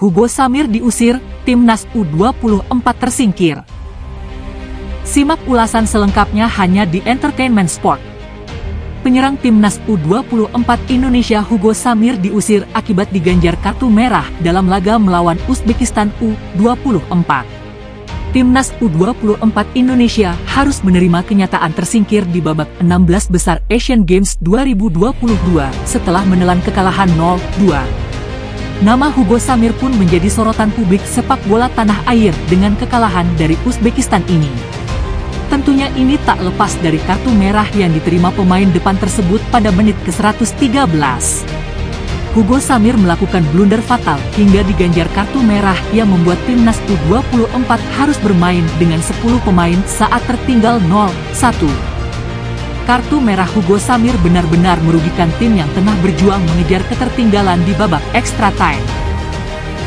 Hugo Samir diusir, Timnas U24 tersingkir. Simak ulasan selengkapnya hanya di Entertainment Sport. Penyerang Timnas U24 Indonesia Hugo Samir diusir akibat diganjar kartu merah dalam laga melawan Uzbekistan U24. Timnas U24 Indonesia harus menerima kenyataan tersingkir di babak 16 besar Asian Games 2022 setelah menelan kekalahan 0-2. Nama Hugo Samir pun menjadi sorotan publik sepak bola tanah air dengan kekalahan dari Uzbekistan ini. Tentunya ini tak lepas dari kartu merah yang diterima pemain depan tersebut pada menit ke-113. Hugo Samir melakukan blunder fatal hingga diganjar kartu merah yang membuat Timnas U24 harus bermain dengan 10 pemain saat tertinggal 0-1. Kartu merah Hugo Samir benar-benar merugikan tim yang tengah berjuang mengejar ketertinggalan di babak extra time.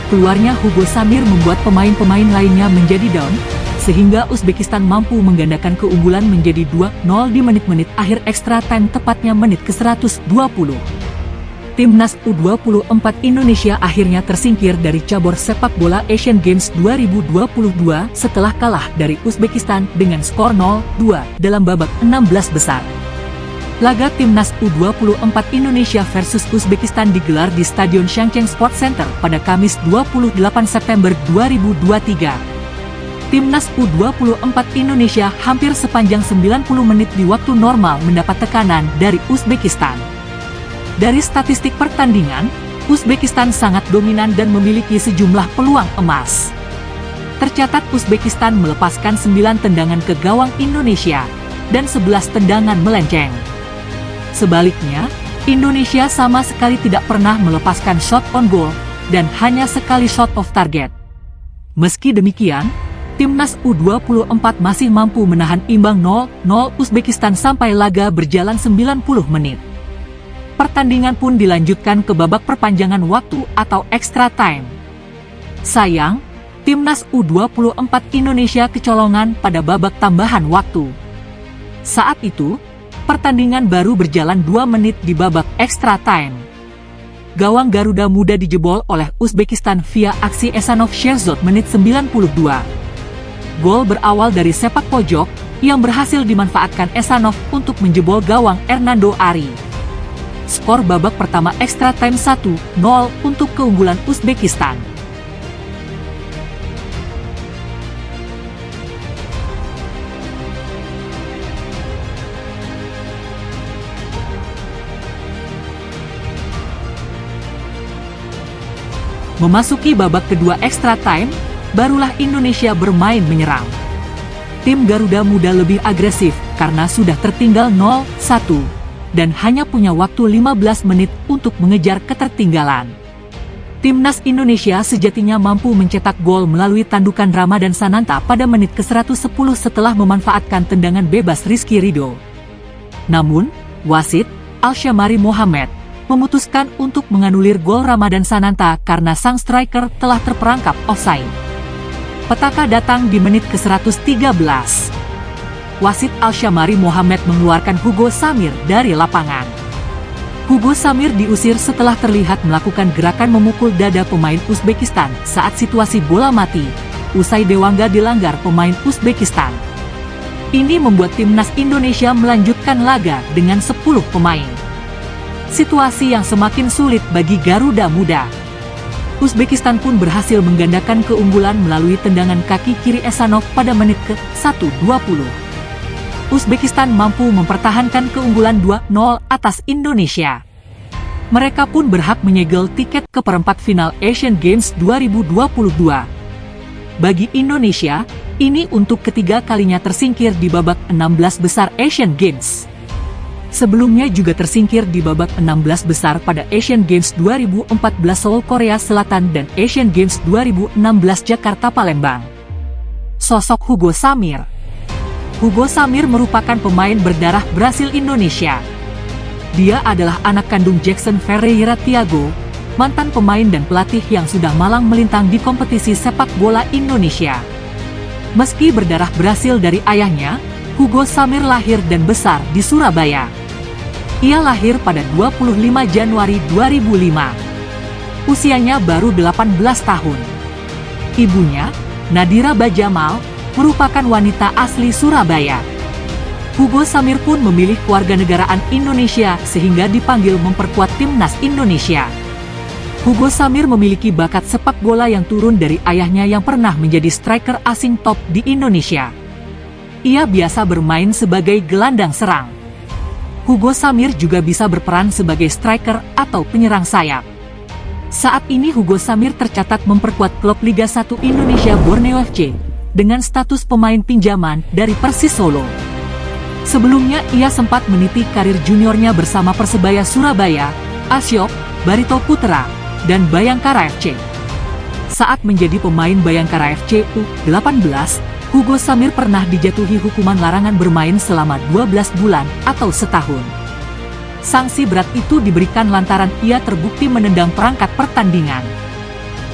Keluarnya Hugo Samir membuat pemain-pemain lainnya menjadi down, sehingga Uzbekistan mampu menggandakan keunggulan menjadi 2-0 di menit-menit akhir extra time, tepatnya menit ke-120. Timnas U24 Indonesia akhirnya tersingkir dari cabur sepak bola Asian Games 2022 setelah kalah dari Uzbekistan dengan skor 0-2 dalam babak 16 besar. Laga Timnas U24 Indonesia versus Uzbekistan digelar di Stadion Shangcheng Sports Center pada Kamis 28 September 2023. Timnas U24 Indonesia hampir sepanjang 90 menit di waktu normal mendapat tekanan dari Uzbekistan. Dari statistik pertandingan, Uzbekistan sangat dominan dan memiliki sejumlah peluang emas. Tercatat Uzbekistan melepaskan 9 tendangan ke gawang Indonesia, dan 11 tendangan melenceng. Sebaliknya, Indonesia sama sekali tidak pernah melepaskan shot on goal, dan hanya sekali shot off target. Meski demikian, Timnas U24 masih mampu menahan imbang 0-0 Uzbekistan sampai laga berjalan 90 menit. Pertandingan pun dilanjutkan ke babak perpanjangan waktu atau extra time. Sayang, Timnas U24 Indonesia kecolongan pada babak tambahan waktu. Saat itu, pertandingan baru berjalan 2 menit di babak extra time. Gawang Garuda Muda dijebol oleh Uzbekistan via aksi Ehsanov Sherzod menit 92. Gol berawal dari sepak pojok yang berhasil dimanfaatkan Ehsanov untuk menjebol gawang Hernando Ari. Skor babak pertama extra time 1-0 untuk keunggulan Uzbekistan. Memasuki babak kedua extra time, barulah Indonesia bermain menyerang. Tim Garuda Muda lebih agresif karena sudah tertinggal 0-1. Dan hanya punya waktu 15 menit untuk mengejar ketertinggalan. Timnas Indonesia sejatinya mampu mencetak gol melalui tandukan Ramadan Sananta pada menit ke-110 setelah memanfaatkan tendangan bebas Rizky Ridho. Namun, wasit, Alshamari Mohamed, memutuskan untuk menganulir gol Ramadan Sananta karena sang striker telah terperangkap offside. Petaka datang di menit ke-113. Wasit Alshamari Mohamed mengeluarkan Hugo Samir dari lapangan. Hugo Samir diusir setelah terlihat melakukan gerakan memukul dada pemain Uzbekistan saat situasi bola mati, usai Dewangga dilanggar pemain Uzbekistan. Ini membuat Timnas Indonesia melanjutkan laga dengan 10 pemain. Situasi yang semakin sulit bagi Garuda Muda. Uzbekistan pun berhasil menggandakan keunggulan melalui tendangan kaki kiri Ehsanov pada menit ke-120. Uzbekistan mampu mempertahankan keunggulan 2-0 atas Indonesia. Mereka pun berhak menyegel tiket ke perempat final Asian Games 2022. Bagi Indonesia, ini untuk ketiga kalinya tersingkir di babak 16 besar Asian Games. Sebelumnya juga tersingkir di babak 16 besar pada Asian Games 2014 Seoul Korea Selatan dan Asian Games 2016 Jakarta Palembang. Sosok Hugo Samir. Hugo Samir merupakan pemain berdarah Brasil Indonesia. Dia adalah anak kandung Jackson Ferreira Thiago, mantan pemain dan pelatih yang sudah malang melintang di kompetisi sepak bola Indonesia. Meski berdarah Brasil dari ayahnya, Hugo Samir lahir dan besar di Surabaya. Ia lahir pada 25 Januari 2005. Usianya baru 18 tahun. Ibunya, Nadira Bajamal, merupakan wanita asli Surabaya. Hugo Samir pun memilih kewarganegaraan Indonesia sehingga dipanggil memperkuat timnas Indonesia. Hugo Samir memiliki bakat sepak bola yang turun dari ayahnya yang pernah menjadi striker asing top di Indonesia. Ia biasa bermain sebagai gelandang serang. Hugo Samir juga bisa berperan sebagai striker atau penyerang sayap. Saat ini Hugo Samir tercatat memperkuat klub Liga 1 Indonesia Borneo FC dengan status pemain pinjaman dari Persis Solo. Sebelumnya ia sempat meniti karir juniornya bersama Persebaya Surabaya, Asyok, Barito Putra, dan Bayangkara FC. Saat menjadi pemain Bayangkara FC U18, Hugo Samir pernah dijatuhi hukuman larangan bermain selama 12 bulan atau setahun. Sanksi berat itu diberikan lantaran ia terbukti menendang perangkat pertandingan.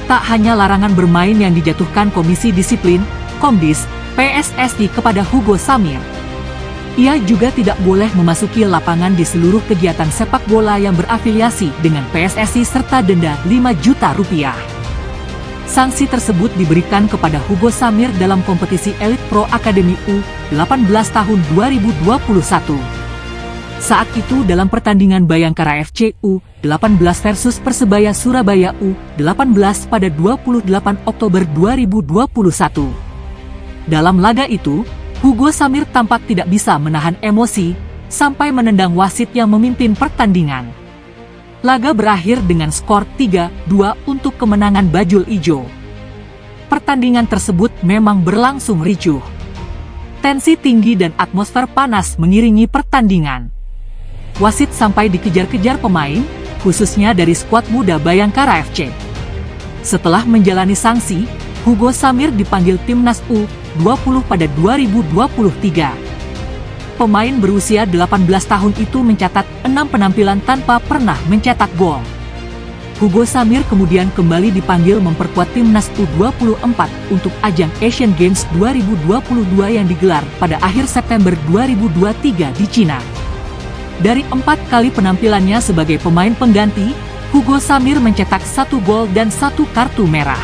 Tak hanya larangan bermain yang dijatuhkan Komisi Disiplin, Komdis, PSSI kepada Hugo Samir. Ia juga tidak boleh memasuki lapangan di seluruh kegiatan sepak bola yang berafiliasi dengan PSSI serta denda 5 juta rupiah. Sanksi tersebut diberikan kepada Hugo Samir dalam kompetisi Elite Pro Academy U18 tahun 2021. Saat itu dalam pertandingan Bayangkara FC U18 versus Persebaya Surabaya U18 pada 28 Oktober 2021. Dalam laga itu, Hugo Samir tampak tidak bisa menahan emosi, sampai menendang wasit yang memimpin pertandingan. Laga berakhir dengan skor 3-2 untuk kemenangan Bajul Ijo. Pertandingan tersebut memang berlangsung ricuh. Tensi tinggi dan atmosfer panas mengiringi pertandingan. Wasit sampai dikejar-kejar pemain, khususnya dari skuad muda Bayangkara FC. Setelah menjalani sanksi, Hugo Samir dipanggil timnas U20 pada 2023. Pemain berusia 18 tahun itu mencatat 6 penampilan tanpa pernah mencetak gol. Hugo Samir kemudian kembali dipanggil memperkuat timnas U24 untuk ajang Asian Games 2022 yang digelar pada akhir September 2023 di Cina. Dari 4 kali penampilannya sebagai pemain pengganti, Hugo Samir mencetak 1 gol dan 1 kartu merah.